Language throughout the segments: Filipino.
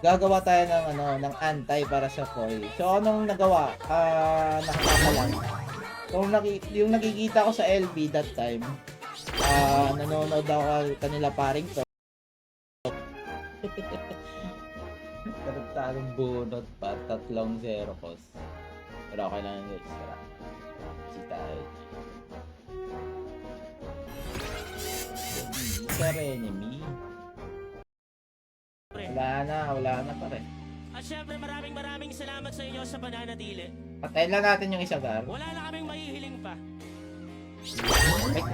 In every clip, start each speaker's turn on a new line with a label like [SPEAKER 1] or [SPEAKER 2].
[SPEAKER 1] gagawa tayo ng ng antay para sa foil. So anong nagawa? Nakakita lang. So yung nakikita ko sa LB that time, nanonood ako kanila paring to. Tarong bunot pa 3-0 cost. Pero okay lang guys. Si tayo. Isa enemy. Wala na pare.
[SPEAKER 2] At syempre maraming salamat sa inyo sa pananatili.
[SPEAKER 1] Patayin lang natin yung isa, Gar.
[SPEAKER 2] Wala na kaming mahihiling pa.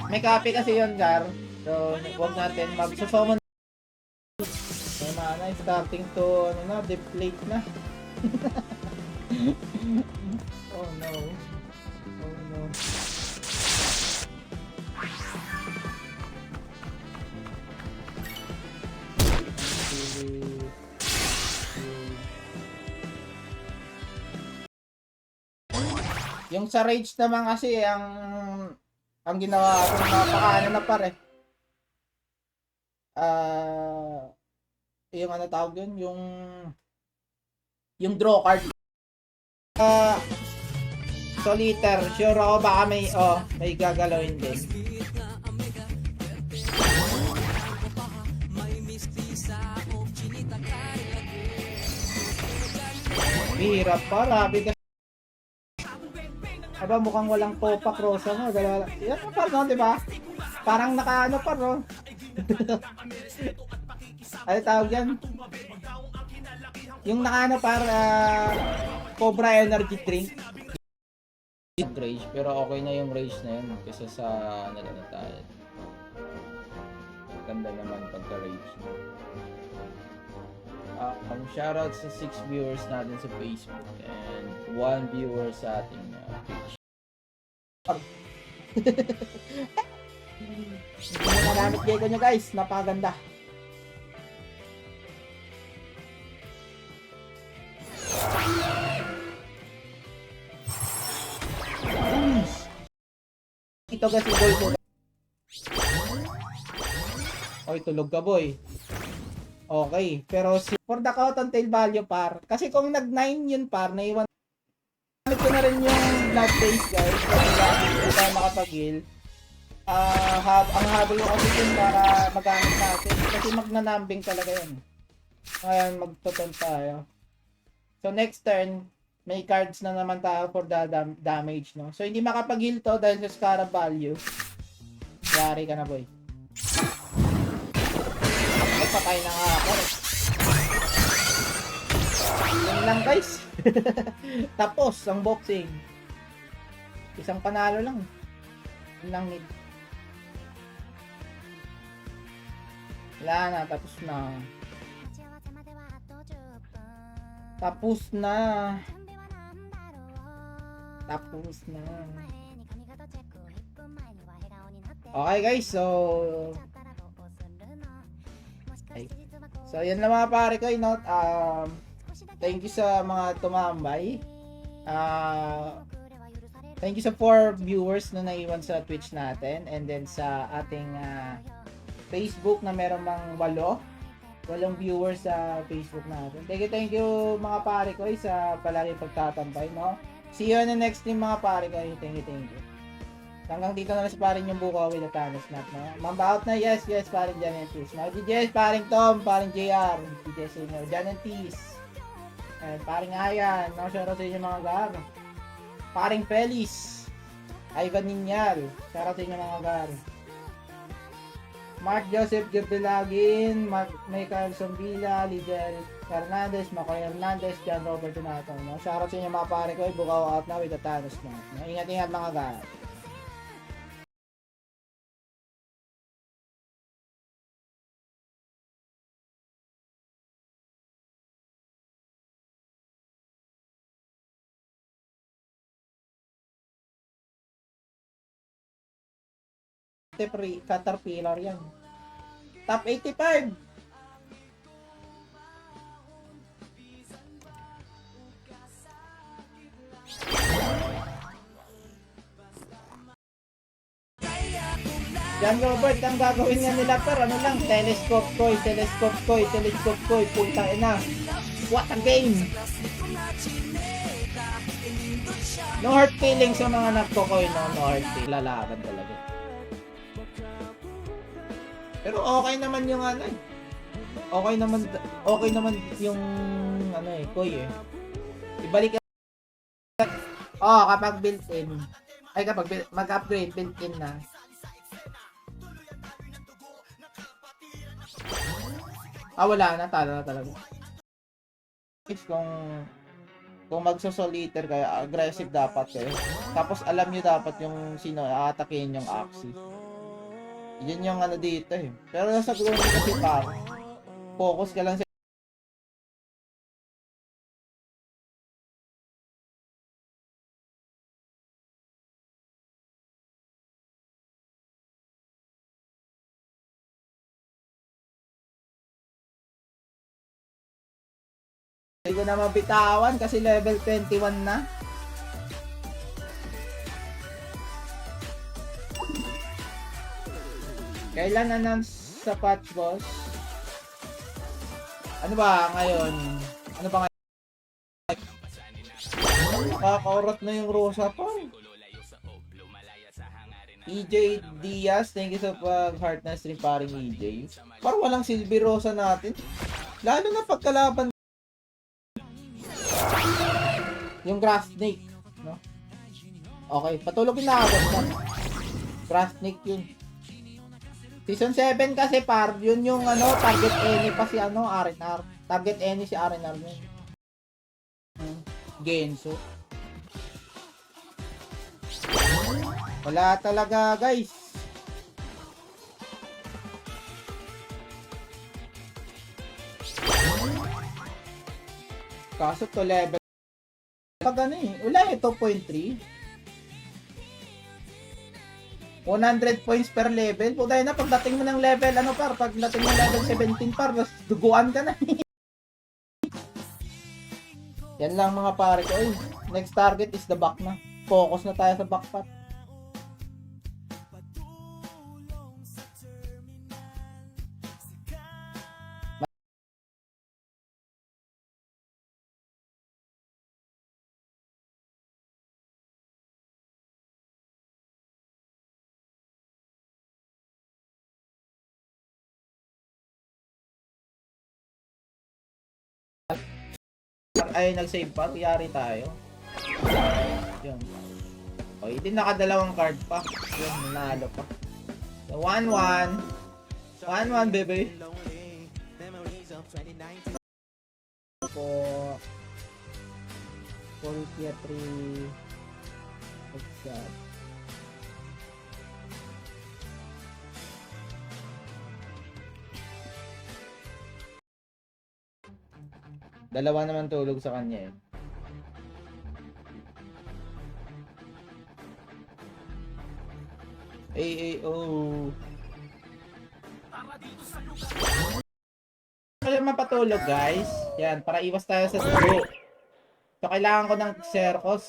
[SPEAKER 1] May copy kasi yun, Gar. So, huwag natin mag-summon. May mana, starting to, deplete na. Oh no. Oh no. Yung sa rage naman kasi ang ginawa ko napakaano na pare. Yung ano tawag yun, yung draw card. Solitaire, sure ako baka may gagalawin din. Hirap pa, rabi ka. Aba, mukhang walang popa crossa mo. Yan pa no, di ba? Parang nakaano pa no. Ano tawag yan? Yung nakaano para Cobra Energy Drink. Rage, pero okay na yung rage na yun kasi sa tayo. Ganda naman pagka rage. Shoutout sa 6 viewers natin sa Facebook and 1 viewer sa ating page. Hindi na nagamit Diego nyo guys, napaganda. Ito kasi boy ko. Oy, tulog ka boy. Okay, pero for the Cottontail value par, kasi kung nag-9 yun par, naiwan gamit ko na rin yung blood base guys, kasi hindi tayo makapag-heal. Ang habol ko kasi yun para magamit natin, kasi magnanambing talaga yun. Ngayon, magtoton tayo. So next turn, may cards na naman tayo for the damage, no? So hindi makapag-heal to dahil sa scarab value. Yari ka na boy. Ay, patay na nga ako. Yan lang guys. Tapos ang boxing. Isang panalo lang. Yun lang need. Wala na, tapos na. Tapos na. Tapos na. Okay guys, so yan lang mga pare ko, thank you sa mga tumambay. Thank you sa 4 viewers na naiwan sa Twitch natin, and then sa ating Facebook na meron mang 8 viewers sa Facebook natin. Thank you mga pare ko sa palagi pagtatambay, no? See you on the next stream mga pare ko. Thank you. Hanggang dito na sa parin yung buko with the Thanos Snap, no? Mamba out na, yes, parin Jan and Peace. Mga DJs, paring Tom, paring JR, DJ Senior, Jan and Peace. And paring Ayan, no? Shoutout sa inyo mga gar. Paring Felis, Ivan Ninyal, shoutout sa inyo mga gar. Mark Joseph Gerdilagin, Michael Sombila, Lidel Hernandez, Macoy Hernandez, John Robert Donato, no? Shoutout sa inyo mga pare ko, bukaw out na with the Thanos Snap. No? Ingat mga gar. Caterpillar yan. Top 85. John Robert, ang gagawin nga nila per, ano lang, telescope koy, putang ina. What a game! No hard feelings sa mga nagko-koy, no hard feelings. Lalaban talaga. Pero okay naman yung ano eh. Okay naman yung ano eh, koy eh. Ibalik kapag built-in. Ay, mag-upgrade, built-in na. Wala na, talo na talaga. Kung magso-solitaire kayo, aggressive dapat kayo. Tapos alam nyo dapat yung sino aatakihin yung Axie. Yun yung ano dito eh. Pero sa gawin kasi focus ka lang sa hindi ko na mabitawan kasi level 21 na. Kailan announce sa patch, boss? Ano ba ngayon? Nakakaurot na yung Rosa pa. EJ Diaz, thank you sa pag-heart na stream paring EJ. Parang walang Silver Rosa natin. Lalo na pagkalaban yung Grass Snake, no? Okay, patulogin na agad na. Grass Snake yun. Season 7 kasi yun yung ano, target any pa si ano, RNR. Target any si RNR yun. Genso. Wala talaga, guys. Kaso to level pag ano eh, wala eh, 2.3 100 points per level. Puday na pagdating mo ng level ano pagdating mo ng level 17 duguan ka na. Yan lang mga pare ko. Next target is the back na. Focus na tayo sa backpack. Ay, nag-save pa. Yari tayo. Yun. O, hindi nakadalawang card pa. Yun, nanalo pa. So, 1-1. 1-1, bebe. Po. Politia 3. Exact. Dalawa naman tulog sa kanya eh. AAO. Kaya mapatulog guys. Yan, para iwas tayo sa dugo. So kailangan ko ng Xercos.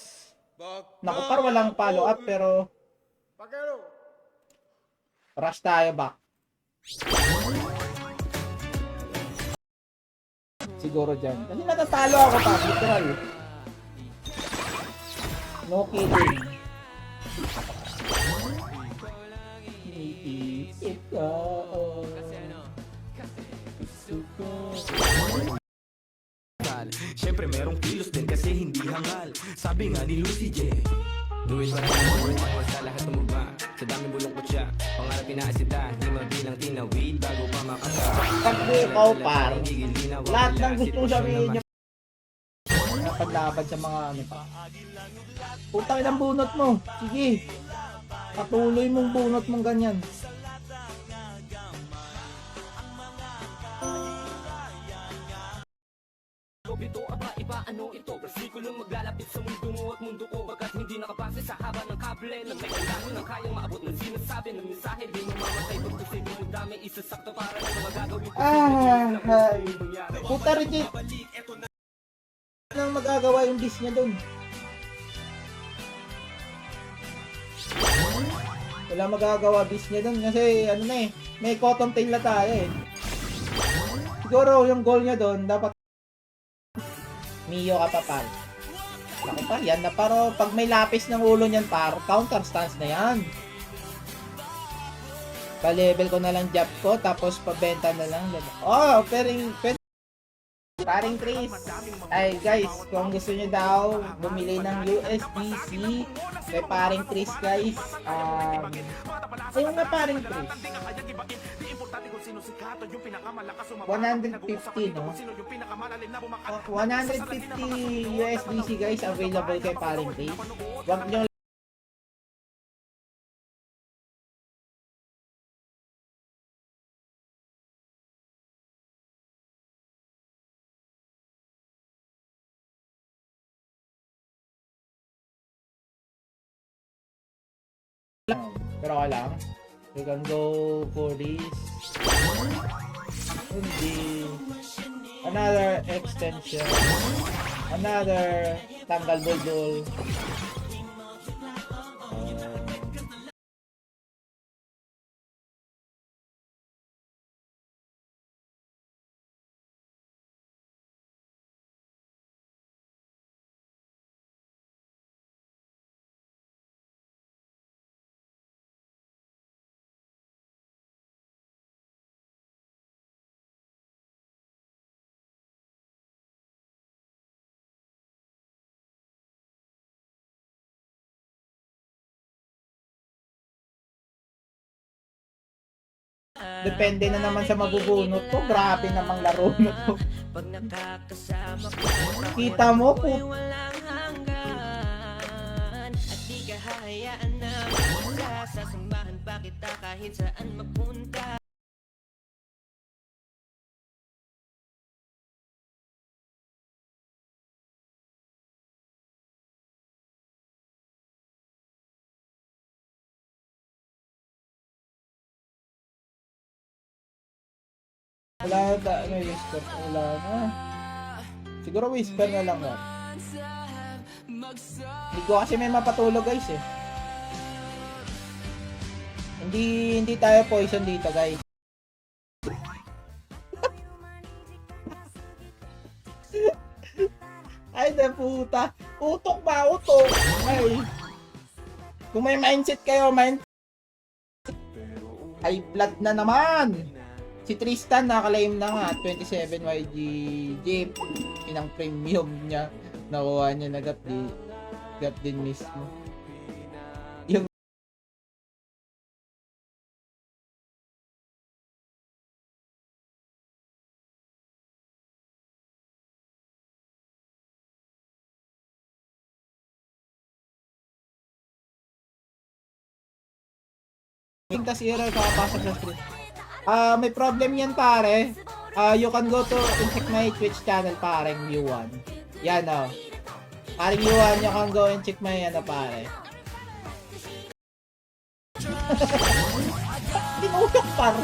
[SPEAKER 1] Naku, par walang follow up pero rush tayo back. Siguro dyan. Kasi natatalo ako pa, literal. No kidding.
[SPEAKER 3] Siyempre merong kilos din kasi hindi hangal. Sabi nga ni Lucy J, do it para sa lahat tumugma. Sa daming bulong ko siya, pangarap pinaasita, di mabilang tinawid bago pa makasama.
[SPEAKER 1] Pagbukaw par, lahat ng gusto sabihin niya napaglaban sa mga ano pa. Putang inang bunot mo, sige. Patuloy mong bunot mong ganyan.
[SPEAKER 3] Ito aba iba ano ito versikulong maglalapit sa mundo mo at mundo ko bagat hindi nakapase sa haba ng kable na may kailangan ng kayang maabot ng sinasabi ng mensahe di mo mamatay pagposible mo dami isasakto para na magagawin
[SPEAKER 1] puta Regit nang magagawa yung diss niya dun. Wala magagawa bis niya doon kasi ano na eh, may cotton tail na tayo eh. Siguro yung goal niya doon, dapat Mio ka pa par. Ako par, yan na paro. Pag may lapis ng ulo niyan par, counter stance na yan. Pa-level ko na lang jab ko, tapos pabenta na lang. Oh, paring Chris. Ay guys, kung gusto niyo daw bumili ng USDC kay paring Chris guys, ayun na paring Chris. 150 no? 150 USDC guys available kay paring Chris. Wag niyo pero okay lang. We can go for this. Hindi. Another extension. Another tanggal bulbul. Depende na naman sa mabubunot ko. Grabe namang laro na to. Kita mo po.
[SPEAKER 3] walang hanggan at di ka hahayaan na magpunta. Sasamahan pa kita kahit saan magpunta.
[SPEAKER 1] Wala na, ano, whisper. Wala na. Siguro whisper na lang yan. Hindi ko kasi may mapatulog guys eh. Hindi tayo poison dito guys. Ay na puta. Utok ba? Utok. Ay. Kung may mindset kayo, ay blood na naman. Si Tristan nakalaim na nga 27 YG Jeep. Inang premium niya. Nakuha niya na gat din mismo. Yung tas error kakapasok sa stream. May problem yan pare. You can go to and check my Twitch channel pareng U1. Yan o. Pareng U1, you can go and check my ano pare. Tinulog par.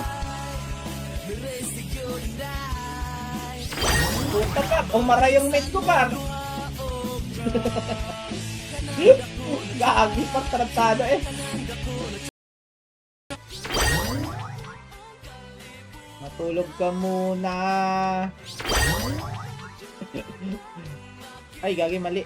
[SPEAKER 1] Puta ka, umara yung mate ko par. Gagi par, tratado eh. Matulog ka muna. Ay, gagi mali.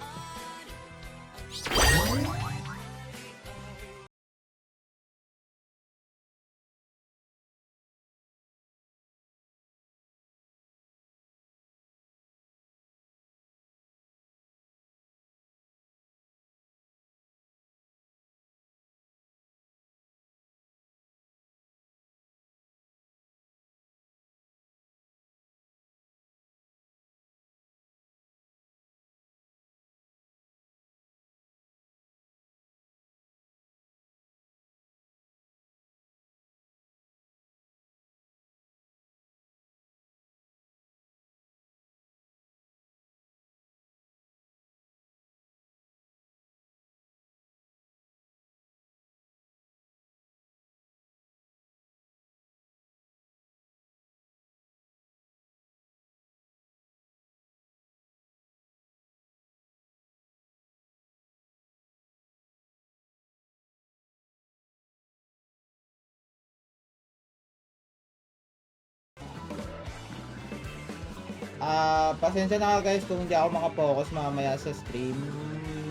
[SPEAKER 1] Pasensya na guys kung hindi ako makapokus mamaya sa stream.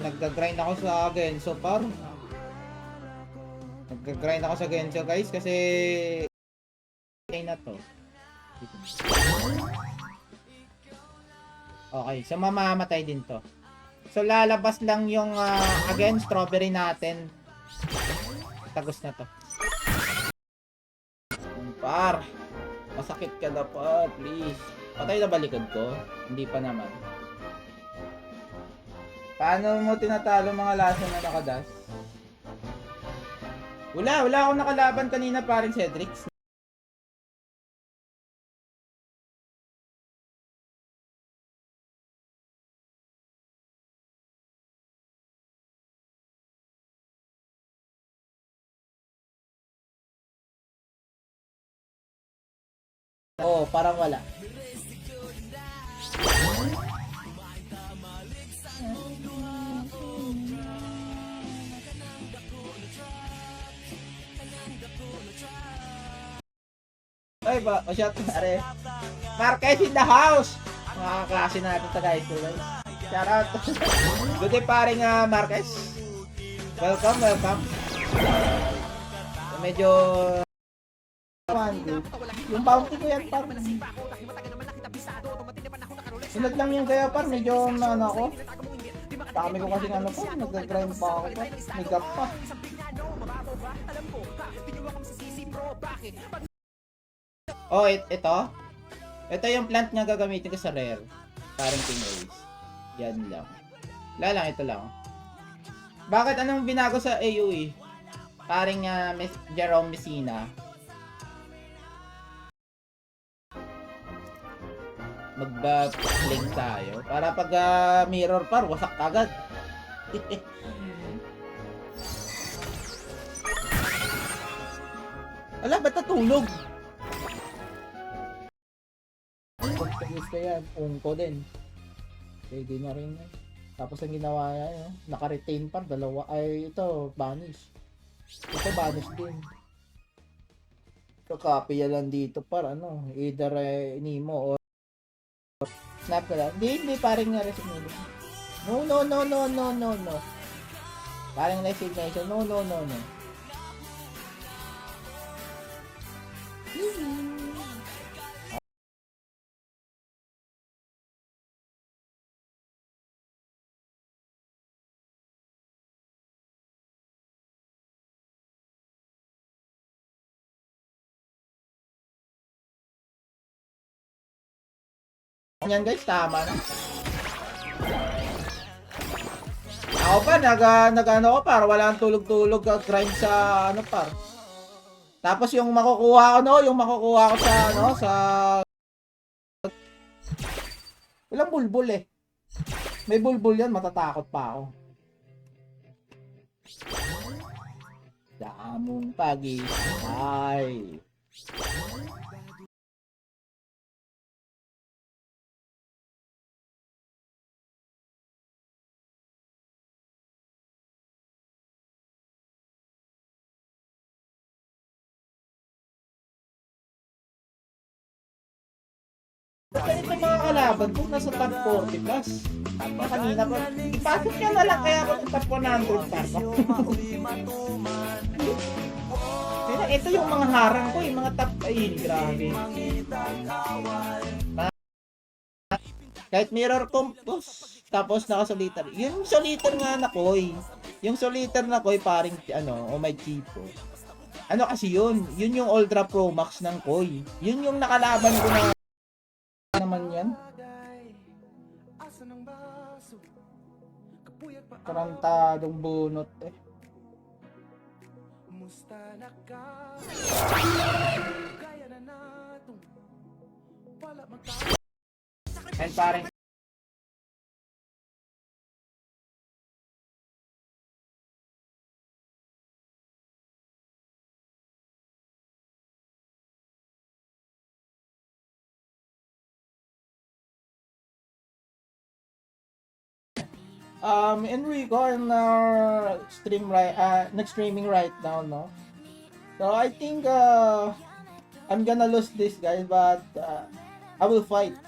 [SPEAKER 1] Nagga-grind ako sa Genso par. Nagga-grind ako sa Genso guys kasi okay na to. Okay, so mamamatay din to. So lalabas lang yung again strawberry natin. Tagos na to. Par, masakit ka na par, please. Patay na ba likod ko? Hindi pa naman. Paano mo tinatalo mga laso na nakadas? Wala akong nakalaban kanina paring Cedric. Oo, parang wala. Ay ba, shot pare. Marquez in the house. Mga kaklase natin sa guys. Shout out. Good day paring Marquez. Welcome. Medyo yung bounty ko yan par. Sunod lang yung kaya par, medyo ano ako. Dami ko kasi ano pa, nag-grind pa ako pa. May gap pa. Oh, ito. Ito yung plant nga gagamitin ko sa rare. Parang King Ace. Yan lang. Wala lang, ito lang. Bakit anong binago sa AoE? Parang Jerome Messina. Magba-fling tayo. Para pag mirror par, wasak agad. Ala, ba't natulog? Gusto yan. Ungko din. Pwede na rin. Tapos ang ginawa niya, naka-retain par. Dalawa. Ay, ito, banish. Ito, banish din. Ito, copy yan dito par. Ano, either Nemo or snap ko lang. Hindi paring nga resignation. No. Parang resignation. No. Yan guys, tama na. Ako pa, nag-ano ko par, wala ang tulog-tulog grind sa ano par. Tapos yung makukuha ko sa ano, sa walang bulbul eh. May bulbul yan, matatakot pa ako. Damong pag-isay. Ito mga kalaban kung nasa top 40 plus. Kanina pa. Ipasok niya na lang kaya ako sa top 100 pa. Kaya ito yung mga harang ko, yung mga top ayun, grabe. Kahit mirror compos, tapos naka-solitaire. Yung solitaire nga na koy. Yung solitaire na koy paring ano, oh my chipo. Ano kasi yun? Yun yung Ultra Pro Max ng koy. Yun yung nakalaban ko na naman yan. Tarantadong bunot eh. And parang Enrico, I'm streaming right now, no? So I think I'm gonna lose this guys, but I will fight.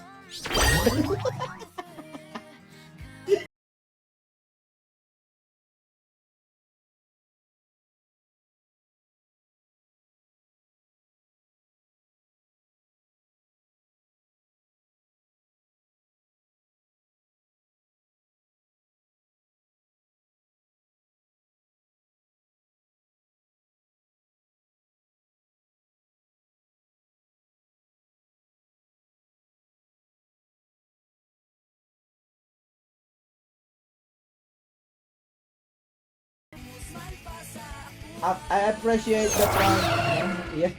[SPEAKER 1] I appreciate the fans. Yeah.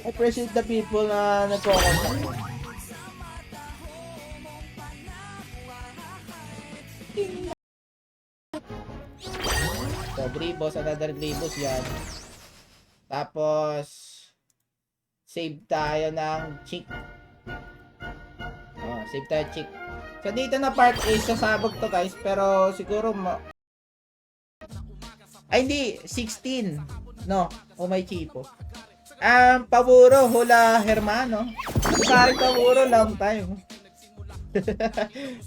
[SPEAKER 1] I appreciate the people na nagko-contact mo. So, Gribos, another Gribos yan. Tapos, save tayo ng chick. Oh, save tayo chick. So, dito na part is sasabog to guys, pero siguro ay, hindi. 16. No. O may chipo. Paburo. Hula Hermano. Sorry, Paburo. Long time.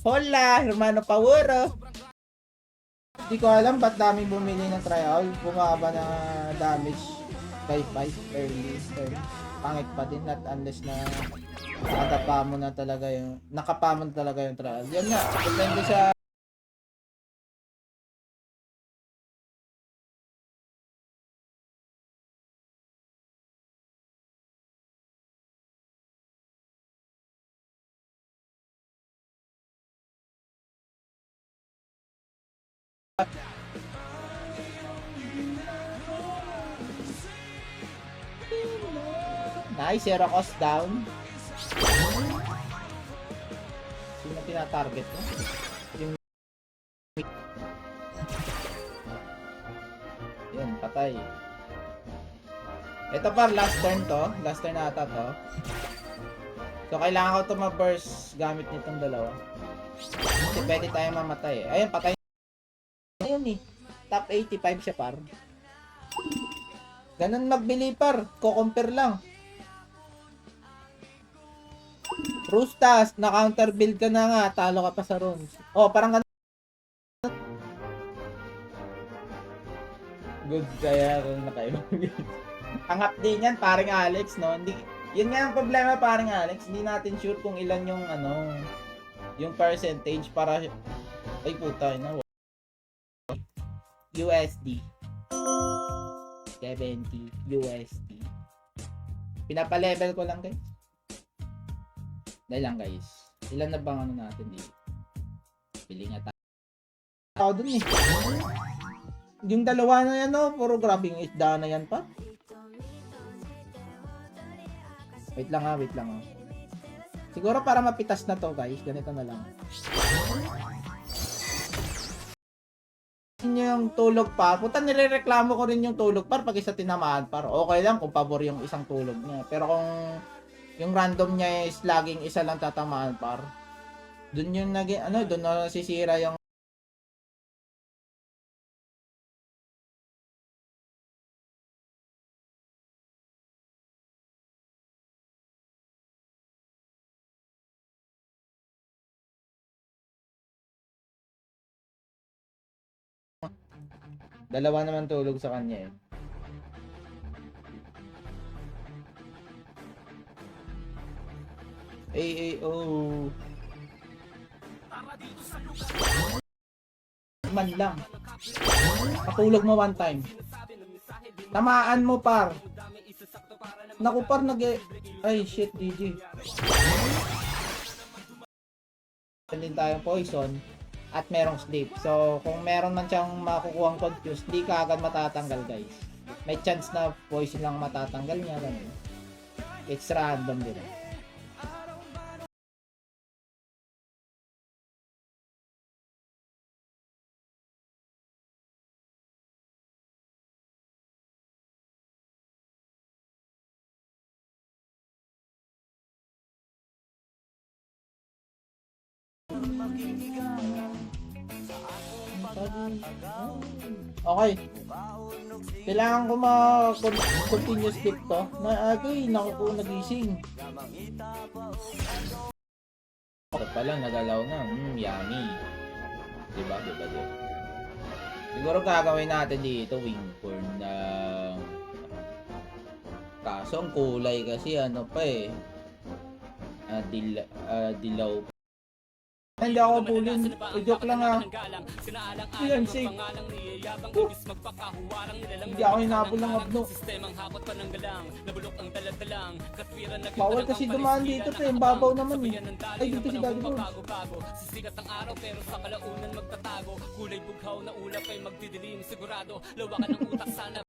[SPEAKER 1] Hola, Hermano Paburo. Hindi ko alam ba't daming bumili ng trial. Bumaba na damage by 5 early. Pangit pa din. Not unless na nakapa mo na talaga yung trial. Yan na. Depende sa nice, zero cost down. Sino tina-target mo? Yung yan, patay. Ito pa, last turn to. Last turn na ata to. So, kailangan ko ito ma-burst gamit nitong dalawa. Kasi pwede tayo mamatay eh. Ayun, patay. Ayun eh. Top 85 siya par. Ganun magbili par. Ko-compare lang. Rustas, na-counter build ka na nga. Talo ka pa sa rooms. Oh, parang ganun. Good kaya kung nakayo. Angap din yan, paring Alex, no? Hindi, yun nga ang problema, paring Alex. Hindi natin sure kung ilan yung, yung percentage para, ay puta, na USD. 70 USD. Pinapa-level ko lang, guys. Dahil lang, guys. Ilan na bang ano natin dito? Pili nga tayo. Ako dun eh. Yung dalawa na yan, no? Puro grabing isda na yan pa. Wait lang ha, wait lang ha. Siguro para mapitas na to, guys. Ganito na lang. Yung tulog pa. Puta, nirereklamo ko rin yung tulog par pag isa tinamaan par. Okay lang kung pabor yung isang tulog niya. Pero kung yung random niya is laging isa lang tatamaan par. Doon yung naging, doon na nasisira yung dalawa naman tulog sa kanya eh. AAO. Man lang. Patulog mo one time. Tamaan mo par. Naku par ay shit DJ. Din tayong poison at merong sleep. So, kung meron man siyang makukuhang confused, di ka agad matatanggal, guys. May chance na poison lang matatanggal niya. Ganun. It's random din. Okay. Kailangan ko ma-continue skip to. Nagising. pa lang nagalaw na. Yummy. Diba? Siguro gagawin natin dito wing corn na kaso ang kulay kasi ano pa eh. Dilaw. Hindi ako bulin. Joke lang ah. Yan si. Hindi ako hinapol ng abno. Bawal kasi dumaan dito to. Yung babaw naman eh. Ay dito si Daddy Bones.
[SPEAKER 3] Sisikat ang araw pero sa kalaunan magtatago. Kulay bughaw na ulap ay magdidilim. Sigurado lawakan ng utak sana.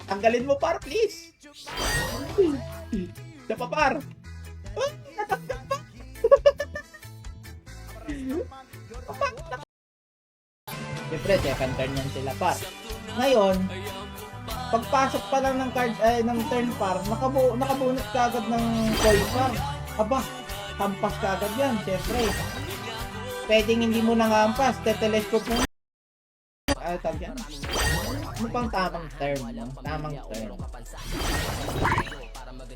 [SPEAKER 1] Tanggalin mo par please. Siya pa par. Oh, natanggal pa. Siyempre, second turn yan sila par. Ngayon, pagpasok pa lang ng card ng turn par, nakabunot ka agad ng koi par. Aba, hampas ka agad yan, siyempre. Pwedeng hindi mo nangampas, telescope mo. Tawag yan. Ano pang tamang term? Tamang term.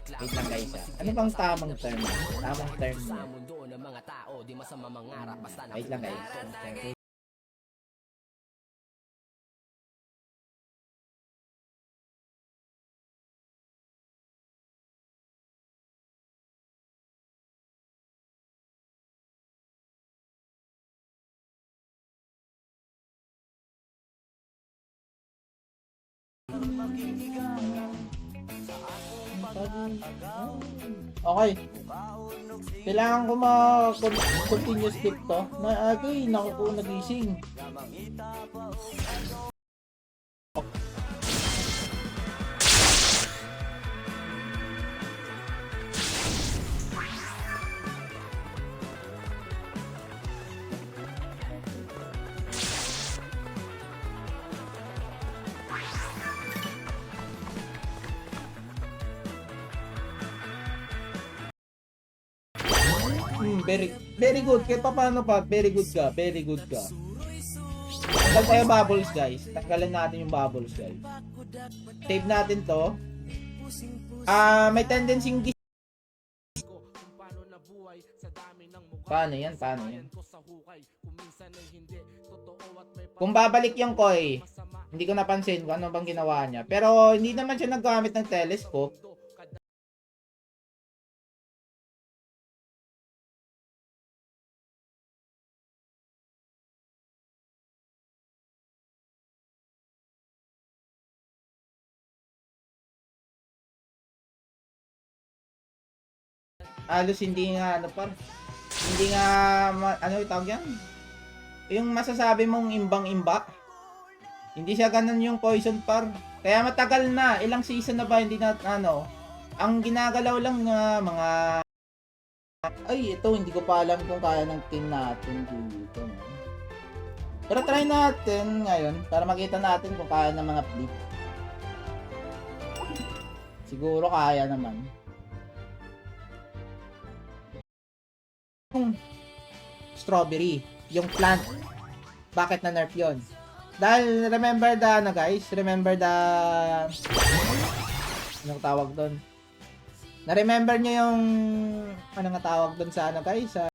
[SPEAKER 1] Wait lang guys ah. Ano bang tamang term? Tamang term niya. Wait lang guys. Okay. Kailangan ko ma-continue skip to. Naku po, nagising. Very good. Kahit paano pa, very good ka. Tanggal tayo bubbles guys. Tanggalan natin yung bubbles guys. Save natin to. May tendency yung Paano yan? Kung babalik yung koi, hindi ko napansin kung ano bang ginawa niya. Pero hindi naman siya naggamit ng telescope. Halos hindi nga ano yung tawag yan? Yung masasabi mong imbang-imba. Hindi siya ganun yung poison par. Kaya matagal na, ilang season na ba hindi na ano. Ang ginagalaw lang nga mga ay ito hindi ko pa alam kung kaya ng team natin dito. Pero try natin ngayon para makita natin kung kaya ng mga flip. Siguro kaya naman. Strawberry, yung plant. Bakit na nerf yun? Dahil remember the anong tawag doon? Na-remember nyo yung ano nga tawag doon sa ano guys? Sa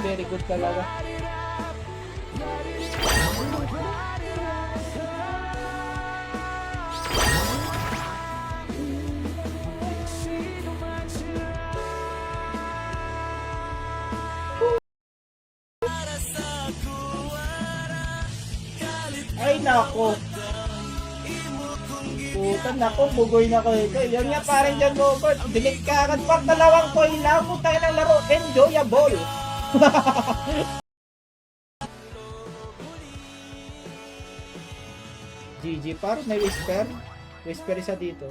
[SPEAKER 1] very good talaga. Ay nako. Puta nako, bugoy na ko ito. Yan nga parang dyan Robert. Delete ka agad pag dalawang coin lang. Puta ng laro. Enjoyable. GG par, may whisper. Whisper isa dito.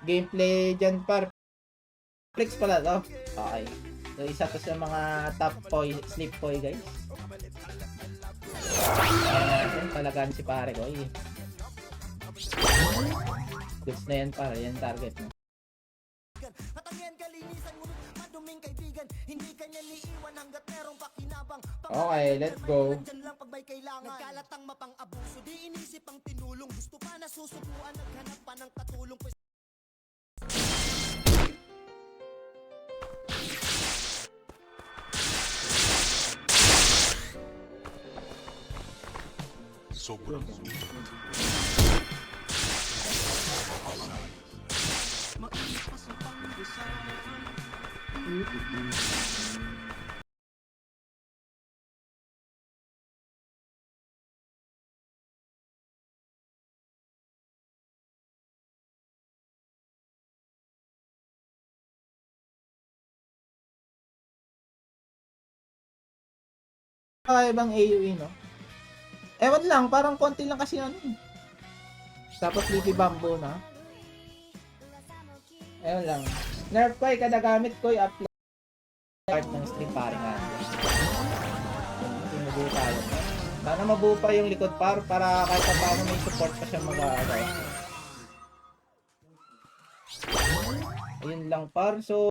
[SPEAKER 1] gameplay dyan par. Flex pala to. Okay. So isa to sa mga top poi, sleep poi guys. Ayan, talagaan si pare ko. Goods na yan para, yan target mo. Okay, let's go.
[SPEAKER 4] Nagkalatang mapang abuso, di inisip ang tinulong. Gusto pa nasusubuan, naghanap pa ng katulong.
[SPEAKER 5] Sobrang
[SPEAKER 1] Kakaibang AoE, no? Ewan lang, parang konti lang kasi ano. Tapos Leafy Bamboo na. Ewan lang. Nerf ko kada gamit ko i-upload part ng stream pare nga. Mabuo tayo. Sana mabuo pa yung likod para kahit pa paano may support pa siya mag-ano. Ayun lang par. So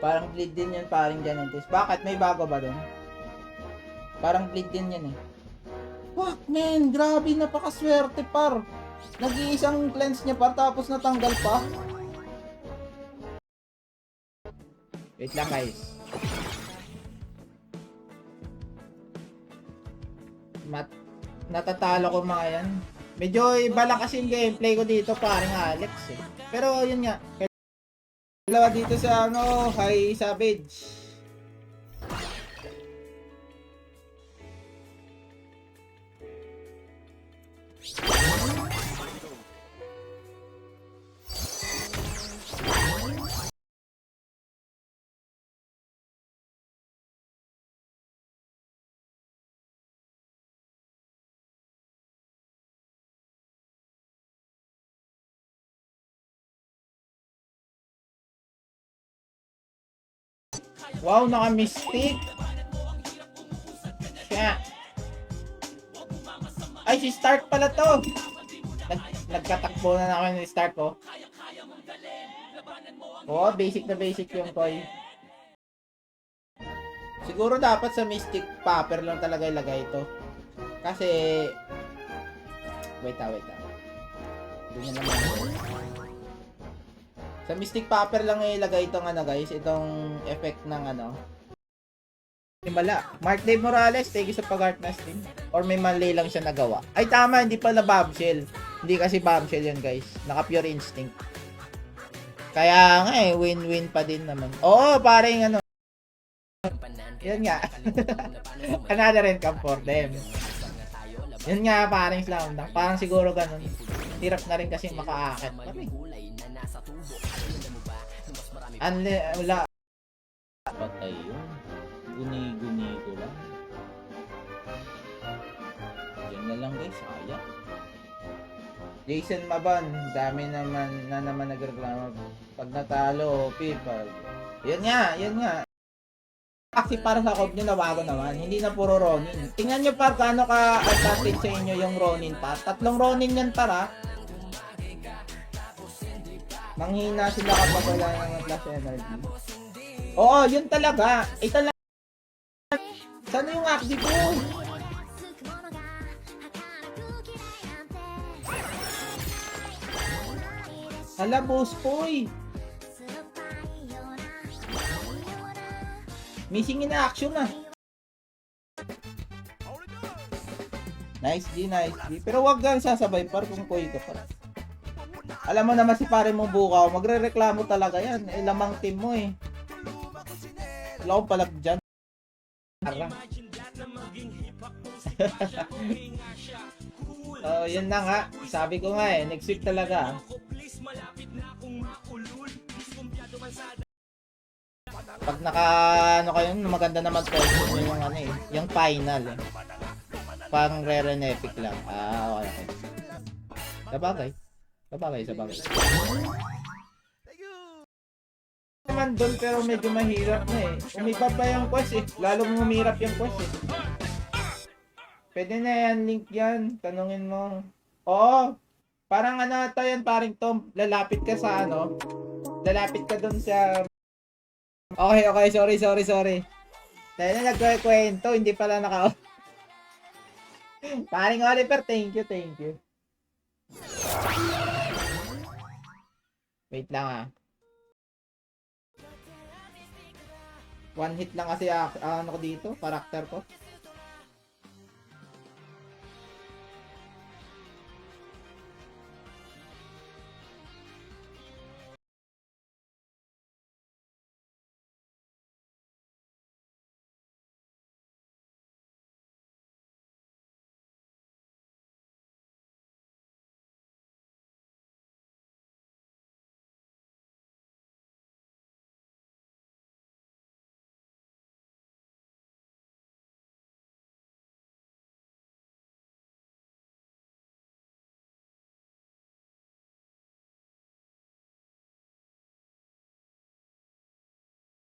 [SPEAKER 1] parang bleed din yan paring Janitis. Bakit? May bago ba dun? Parang bleed din yan eh. Fuck man, grabe napakaswerte par. Nag-iisang cleanse niya par tapos natanggal pa. Wait lang guys. Natatalo ko mga yan. Medyo iba lang kasi yung gameplay ko dito paring Alex eh. Pero yun nga. Dalawa dito sa ano, High Savage. Wow, naka-mystic. Kaya. Ay, si Stark pala to. Nagkatakbo na naman ni Stark ko. Oh, basic na basic yung toy. Siguro dapat sa Mystic Popper lang talaga ilagay ito. Kasi wait. Doon na naman. Sa Mystic Popper lang ilagay itong ano guys, itong effect ng ano. Bala. Mark Dave Morales, thank you sa pag-art na stream. Or may mali lang siya nagawa. Ay tama, hindi pala bombshell. Hindi kasi bombshell yun guys. Naka Pure Instinct. Kaya nga eh, win-win pa din naman. Oo, parang ano. Yan nga. Another income for them. Yun nga, parang slam dunk. Parang siguro ganun. Hirap na rin kasi makaakit. Wala. Patay yun. Guni-guni ko lang. Yan na lang guys, sayang. Jason Maban, dami naman nagreklamo. Pag natalo, pipag. Yan nga. Kasi para sa kog nyo nawago naman, hindi na puro Ronin. Tingnan nyo pa gaano ka-advantage sa inyo yung Ronin pa. 3 Ronin yan para. Manghina sila kapag wala ng flash energy. Oo, yun talaga. Ito lang. Sana yung active ko? Hala, boss boy. Missing in action ah. Nice G. Pero wag kang sasabay par kung koy ka par. Alam mo naman si pare mo bukaw, magrereklamo talaga yan. Eh, lamang team mo eh. Wala akong palag dyan. Oh, yun na nga. Sabi ko nga eh, next week talaga. Pag ano kayo, maganda naman question nyo yung ano eh, yung final eh. Pang rare and epic lang. Okay. Sabagay. Sabagay. Naman doon pero medyo mahirap na eh. Umiba pa yung quest eh. Lalong humirap yung quest eh. Pwede na yan, link yan. Tanungin mo. Oo. Parang ano ito yan, paring Tom. Lalapit ka sa ano. Lalapit ka doon sa... Okay. Sorry. Dahil na nagkwento, hindi pala naka... Paring Oliver, thank you. Wait lang ah. One hit lang kasi ano ko dito, karakter ko.